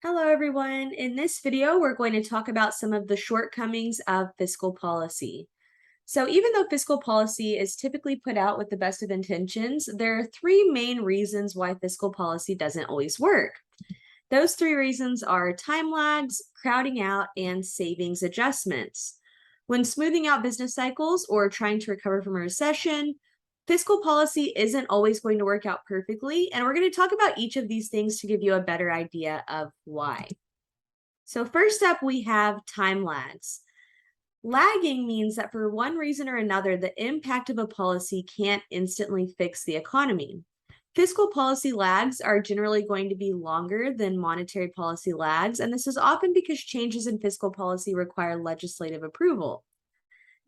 Hello, everyone. In this video, we're going to talk about some of the shortcomings of fiscal policy. So even though fiscal policy is typically put out with the best of intentions, there are three main reasons why fiscal policy doesn't always work. Those three reasons are time lags, crowding out, and savings adjustments. When smoothing out business cycles or trying to recover from a recession, fiscal policy isn't always going to work out perfectly, and we're going to talk about each of these things to give you a better idea of why. So first up, we have time lags. Lagging means that for one reason or another, the impact of a policy can't instantly fix the economy. Fiscal policy lags are generally going to be longer than monetary policy lags, and this is often because changes in fiscal policy require legislative approval.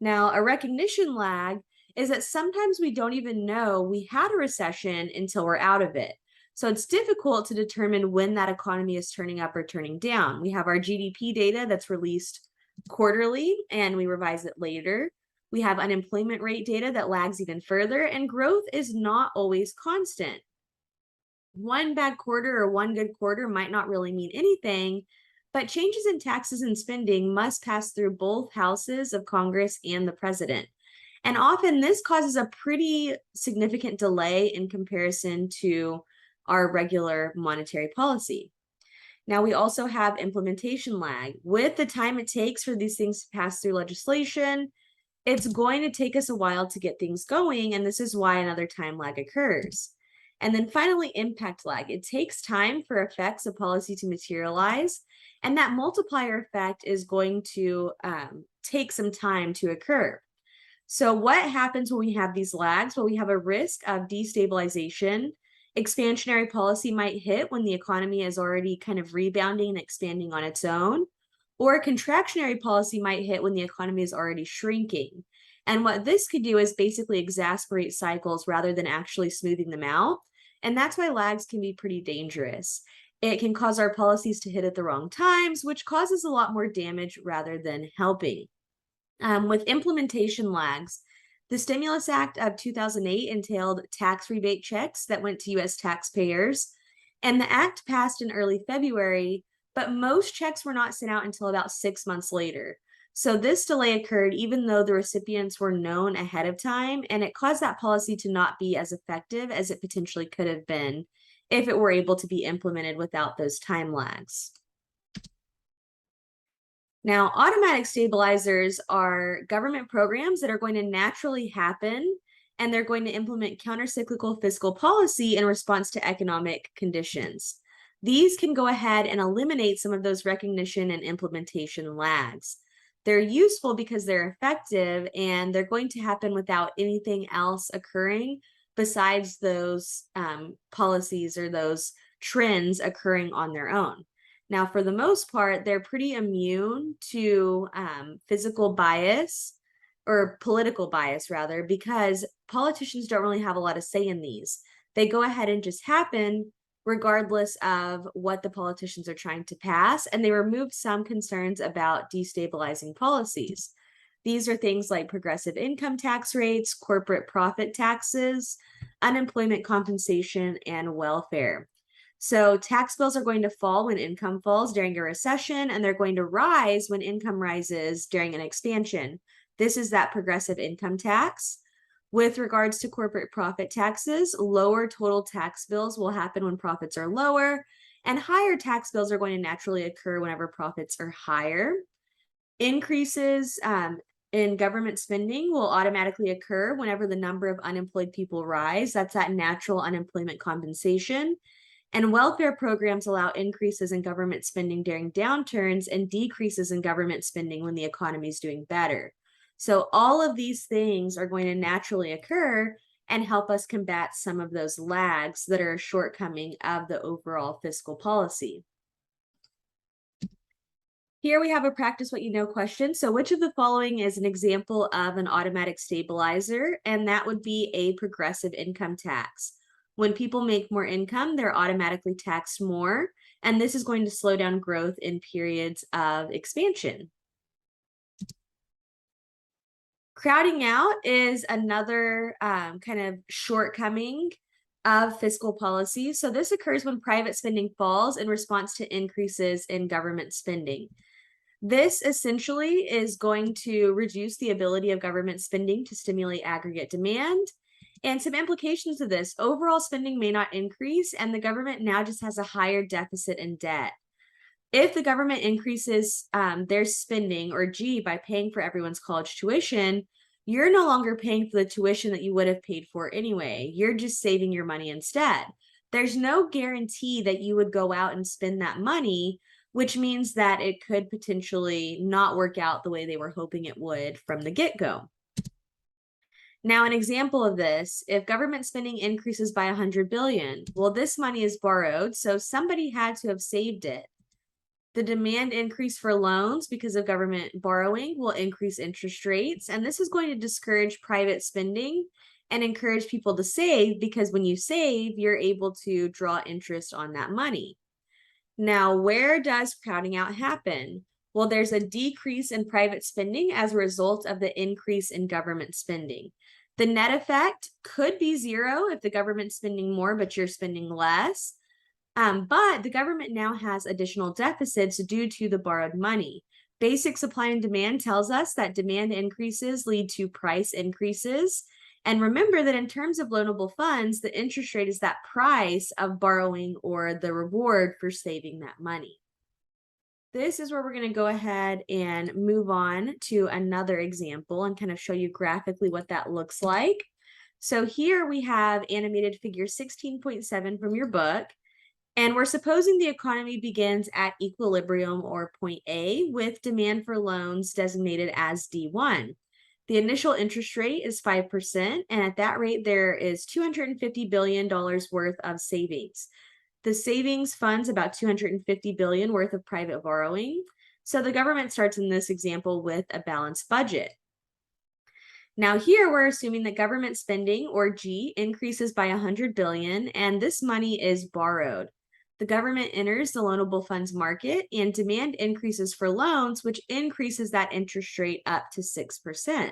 Now, a recognition lag is that sometimes we don't even know we had a recession until we're out of it. So it's difficult to determine when that economy is turning up or turning down. We have our GDP data that's released quarterly and we revise it later. We have unemployment rate data that lags even further, and growth is not always constant. One bad quarter or one good quarter might not really mean anything, but changes in taxes and spending must pass through both houses of Congress and the president. And often this causes a pretty significant delay in comparison to our regular monetary policy. Now, we also have implementation lag. With the time it takes for these things to pass through legislation, it's going to take us a while to get things going, and this is why another time lag occurs. And then finally, impact lag. It takes time for effects of policy to materialize, and that multiplier effect is going to take some time to occur. So what happens when we have these lags? Well, we have a risk of destabilization. Expansionary policy might hit when the economy is already kind of rebounding and expanding on its own, or a contractionary policy might hit when the economy is already shrinking. And what this could do is basically exacerbate cycles rather than actually smoothing them out. And that's why lags can be pretty dangerous. It can cause our policies to hit at the wrong times, which causes a lot more damage rather than helping. With implementation lags, the Stimulus Act of 2008 entailed tax rebate checks that went to US taxpayers, and the act passed in early February, but most checks were not sent out until about 6 months later. So this delay occurred even though the recipients were known ahead of time, and it caused that policy to not be as effective as it potentially could have been if it were able to be implemented without those time lags. Now, automatic stabilizers are government programs that are going to naturally happen, and they're going to implement countercyclical fiscal policy in response to economic conditions. These can go ahead and eliminate some of those recognition and implementation lags. They're useful because they're effective, and they're going to happen without anything else occurring besides those policies or those trends occurring on their own. Now, for the most part, they're pretty immune to physical bias or political bias, rather, because politicians don't really have a lot of say in these. They go ahead and just happen regardless of what the politicians are trying to pass, and they remove some concerns about destabilizing policies. These are things like progressive income tax rates, corporate profit taxes, unemployment compensation, and welfare. So tax bills are going to fall when income falls during a recession, and they're going to rise when income rises during an expansion. This is that progressive income tax. With regards to corporate profit taxes, lower total tax bills will happen when profits are lower, and higher tax bills are going to naturally occur whenever profits are higher. Increases in government spending will automatically occur whenever the number of unemployed people rise. That's that natural unemployment compensation. And welfare programs allow increases in government spending during downturns and decreases in government spending when the economy is doing better. So all of these things are going to naturally occur and help us combat some of those lags that are a shortcoming of the overall fiscal policy. Here we have a practice what you know question. So which of the following is an example of an automatic stabilizer? And that would be a progressive income tax. When people make more income, they're automatically taxed more, and this is going to slow down growth in periods of expansion. Crowding out is another kind of shortcoming of fiscal policy. So this occurs when private spending falls in response to increases in government spending. This essentially is going to reduce the ability of government spending to stimulate aggregate demand. And some implications of this: overall spending may not increase, and the government now just has a higher deficit and debt. If the government increases their spending, or G, by paying for everyone's college tuition, you're no longer paying for the tuition that you would have paid for anyway. You're just saving your money instead. There's no guarantee that you would go out and spend that money, which means that it could potentially not work out the way they were hoping it would from the get-go. Now, an example of this: if government spending increases by 100 billion, well, this money is borrowed, so somebody had to have saved it. The demand increase for loans because of government borrowing will increase interest rates, and this is going to discourage private spending and encourage people to save, because when you save, you're able to draw interest on that money. Now, where does crowding out happen? Well, there's a decrease in private spending as a result of the increase in government spending. The net effect could be zero if the government's spending more, but you're spending less. But the government now has additional deficits due to the borrowed money. Basic supply and demand tells us that demand increases lead to price increases. And remember that in terms of loanable funds, the interest rate is that price of borrowing, or the reward for saving that money. This is where we're going to go ahead and move on to another example and kind of show you graphically what that looks like. So here we have animated figure 16.7 from your book. And we're supposing the economy begins at equilibrium, or point A, with demand for loans designated as D1. The initial interest rate is 5%, and at that rate, there is $250 billion worth of savings. The savings funds about $250 billion worth of private borrowing. So the government starts in this example with a balanced budget. Now here we're assuming that government spending, or G, increases by 100 billion, and this money is borrowed. The government enters the loanable funds market, and demand increases for loans, which increases that interest rate up to 6%.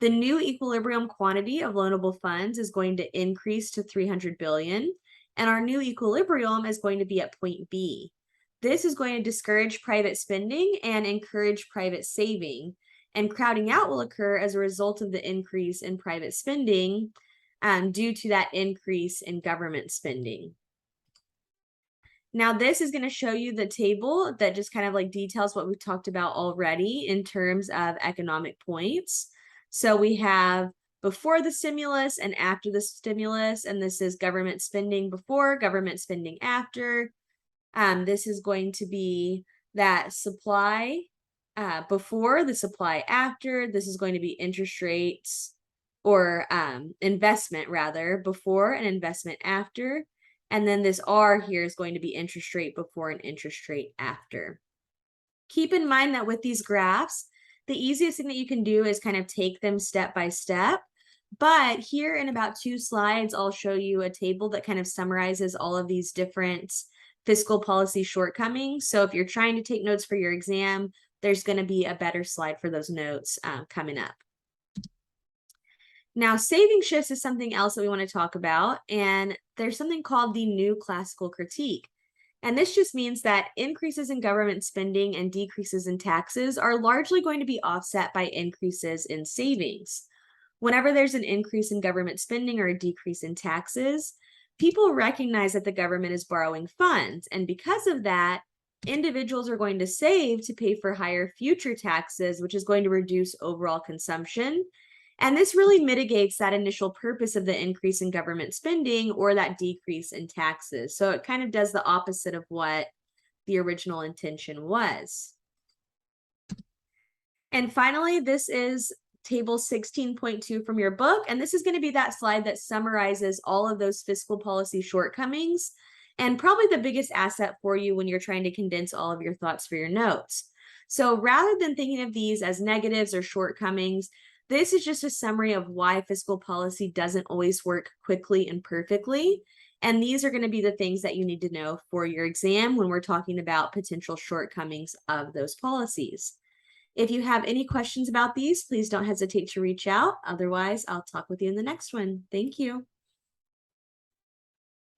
The new equilibrium quantity of loanable funds is going to increase to 300 billion, and our new equilibrium is going to be at point B. This is going to discourage private spending and encourage private saving, and crowding out will occur as a result of the increase in private spending due to that increase in government spending. Now, this is going to show you the table that just kind of like details what we've talked about already in terms of economic points. So we have before the stimulus and after the stimulus, and this is government spending before, government spending after. This is going to be that supply before, the supply after. This is going to be interest rates, or investment rather, before, and investment after. And then this R here is going to be interest rate before and interest rate after. Keep in mind that with these graphs, the easiest thing that you can do is kind of take them step by step. But here in about 2 slides, I'll show you a table that kind of summarizes all of these different fiscal policy shortcomings. So if you're trying to take notes for your exam, there's going to be a better slide for those notes coming up. Now, saving shifts is something else that we want to talk about, and there's something called the new classical critique. And this just means that increases in government spending and decreases in taxes are largely going to be offset by increases in savings. Whenever there's an increase in government spending or a decrease in taxes, people recognize that the government is borrowing funds, and because of that, individuals are going to save to pay for higher future taxes, which is going to reduce overall consumption. And this really mitigates that initial purpose of the increase in government spending or that decrease in taxes. So it kind of does the opposite of what the original intention was. And finally, this is table 16.2 from your book. And this is going to be that slide that summarizes all of those fiscal policy shortcomings, and probably the biggest asset for you when you're trying to condense all of your thoughts for your notes. So rather than thinking of these as negatives or shortcomings, this is just a summary of why fiscal policy doesn't always work quickly and perfectly. And these are going to be the things that you need to know for your exam when we're talking about potential shortcomings of those policies. If you have any questions about these, please don't hesitate to reach out. Otherwise, I'll talk with you in the next one. Thank you.